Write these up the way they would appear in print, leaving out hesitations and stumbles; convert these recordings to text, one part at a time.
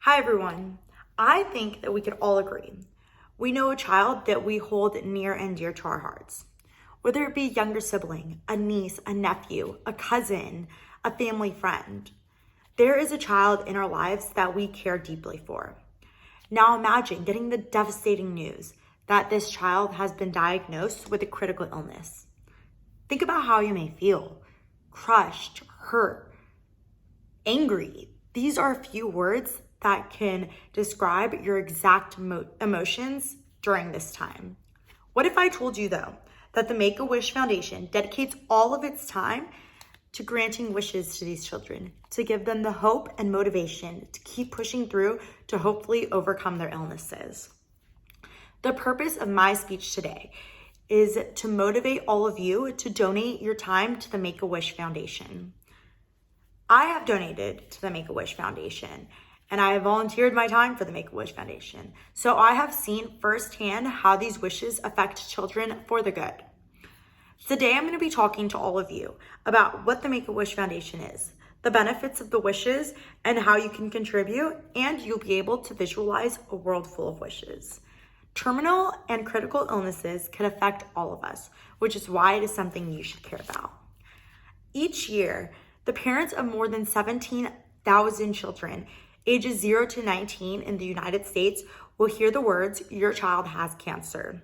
Hi everyone. I think that we could all agree. We know a child that we hold near and dear to our hearts. Whether it be a younger sibling, a niece, a nephew, a cousin, a family friend. There is a child in our lives that we care deeply for. Now imagine getting the devastating news that this child has been diagnosed with a critical illness. Think about how you may feel: crushed, hurt, angry. These are a few words that can describe your exact emotions during this time. What if I told you, though, that the Make-A-Wish Foundation dedicates all of its time to granting wishes to these children, to give them the hope and motivation to keep pushing through to hopefully overcome their illnesses? The purpose of my speech today is to motivate all of you to donate your time to the Make-A-Wish Foundation. I have donated to the Make-A-Wish Foundation, and I have volunteered my time for the Make-A-Wish Foundation. So I have seen firsthand how these wishes affect children for the good. Today, I'm going to be talking to all of you about what the Make-A-Wish Foundation is, the benefits of the wishes, and how you can contribute, and you'll be able to visualize a world full of wishes. Terminal and critical illnesses can affect all of us, which is why it is something you should care about. Each year, the parents of more than 17,000 children ages 0 to 19 in the United States will hear the words, "Your child has cancer,"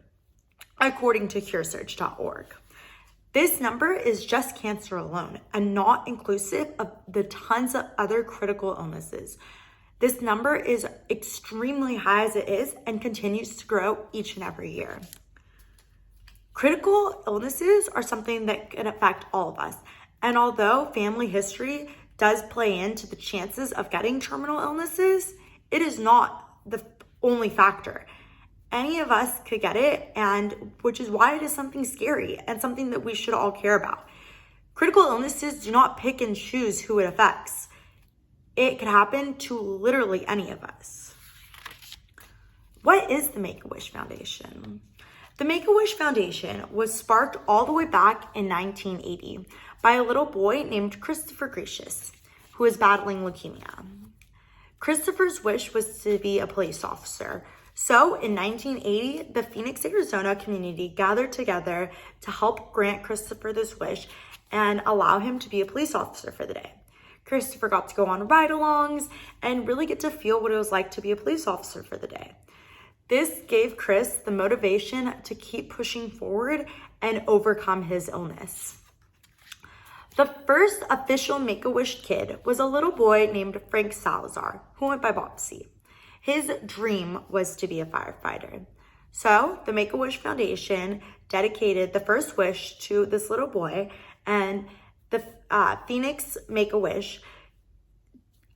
according to CureSearch.org. This number is just cancer alone and not inclusive of the tons of other critical illnesses. This number is extremely high as it is and continues to grow each and every year. Critical illnesses are something that can affect all of us. And although family history does play into the chances of getting terminal illnesses, it is not the only factor. Any of us could get it, and which is why it is something scary and something that we should all care about. Critical illnesses do not pick and choose who it affects. It could happen to literally any of us. What is the Make-A-Wish Foundation? The Make-A-Wish Foundation was sparked all the way back in 1980 by a little boy named Christopher Gracious, who was battling leukemia. Christopher's wish was to be a police officer. So in 1980, the Phoenix, Arizona community gathered together to help grant Christopher this wish and allow him to be a police officer for the day. Christopher got to go on ride-alongs and really get to feel what it was like to be a police officer for the day. This gave Chris the motivation to keep pushing forward and overcome his illness. The first official Make-A-Wish kid was a little boy named Frank Salazar, who went by Bobsy. His dream was to be a firefighter. So the Make-A-Wish Foundation dedicated the first wish to this little boy, and the Phoenix Make-A-Wish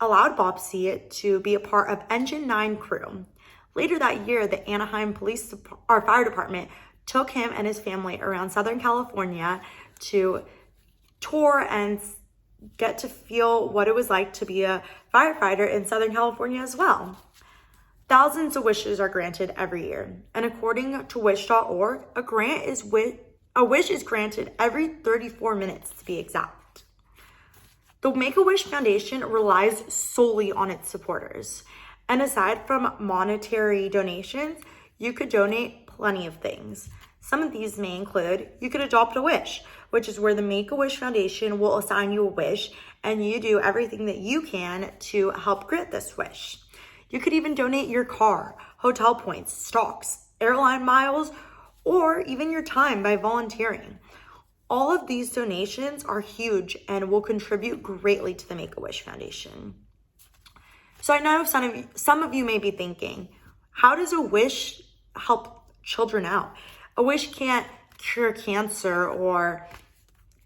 allowed Bobsy to be a part of Engine 9 crew. Later that year, the Anaheim Fire Department took him and his family around Southern California to tour and get to feel what it was like to be a firefighter in Southern California as well. Thousands of wishes are granted every year, and according to Wish.org, a wish is granted every 34 minutes to be exact. The Make-A-Wish Foundation relies solely on its supporters. And aside from monetary donations, you could donate plenty of things. Some of these may include, you could adopt a wish, which is where the Make-A-Wish Foundation will assign you a wish and you do everything that you can to help grant this wish. You could even donate your car, hotel points, stocks, airline miles, or even your time by volunteering. All of these donations are huge and will contribute greatly to the Make-A-Wish Foundation. So I know some of you may be thinking, how does a wish help children out? A wish can't cure cancer or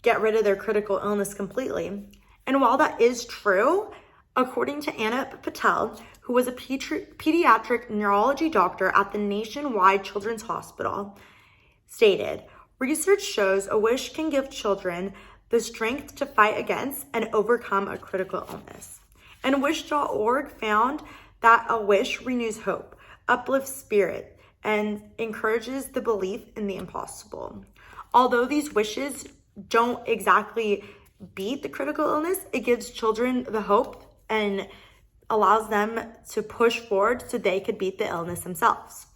get rid of their critical illness completely. And while that is true, according to Anna Patel, who was a pediatric neurology doctor at the Nationwide Children's Hospital, stated, research shows a wish can give children the strength to fight against and overcome a critical illness. And Wish.org found that a wish renews hope, uplifts spirit, and encourages the belief in the impossible. Although these wishes don't exactly beat the critical illness, it gives children the hope and allows them to push forward so they could beat the illness themselves.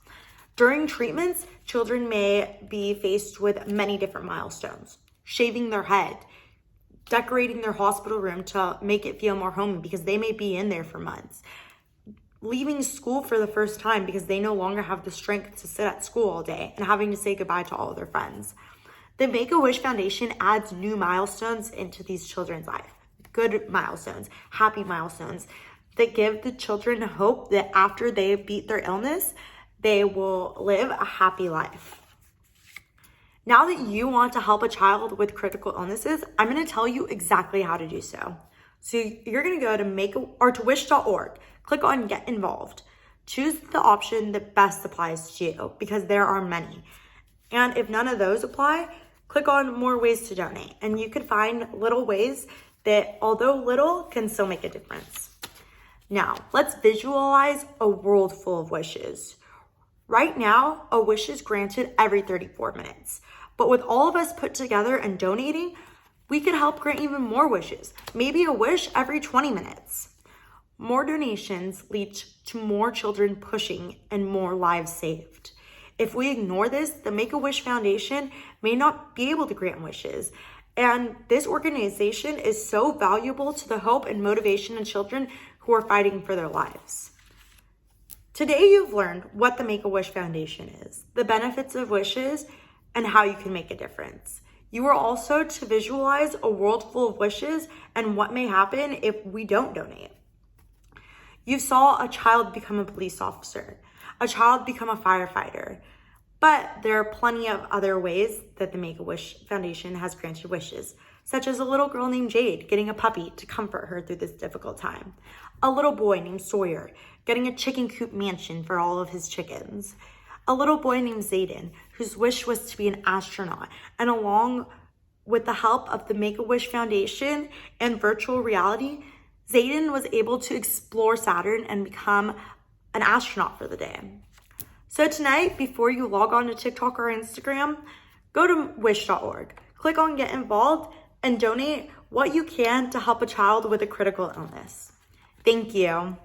During treatments, children may be faced with many different milestones: shaving their head, decorating their hospital room to make it feel more homey because they may be in there for months, leaving school for the first time because they no longer have the strength to sit at school all day, and having to say goodbye to all of their friends. The Make-A-Wish Foundation adds new milestones into these children's life. Good milestones, happy milestones that give the children hope that after they beat their illness, they will live a happy life. Now that you want to help a child with critical illnesses, I'm going to tell you exactly how to do so. So you're going to go to wish.org, click on Get Involved. Choose the option that best applies to you because there are many. And if none of those apply, click on More Ways to Donate. And you can find little ways that, although little, can still make a difference. Now, let's visualize a world full of wishes. Right now, a wish is granted every 34 minutes. But with all of us put together and donating, we could help grant even more wishes. Maybe a wish every 20 minutes. More donations lead to more children pushing and more lives saved. If we ignore this, the Make-A-Wish Foundation may not be able to grant wishes. And this organization is so valuable to the hope and motivation of children who are fighting for their lives. Today, you've learned what the Make-A-Wish Foundation is, the benefits of wishes, and how you can make a difference. You are also to visualize a world full of wishes and what may happen if we don't donate. You saw a child become a police officer, a child become a firefighter, but there are plenty of other ways that the Make-A-Wish Foundation has granted wishes, such as a little girl named Jade getting a puppy to comfort her through this difficult time, a little boy named Sawyer getting a chicken coop mansion for all of his chickens, a little boy named Zayden whose wish was to be an astronaut, and along with the help of the Make-A-Wish Foundation and virtual reality, Zayden was able to explore Saturn and become an astronaut for the day. So tonight, before you log on to TikTok or Instagram, go to wish.org, click on Get Involved, and donate what you can to help a child with a critical illness. Thank you.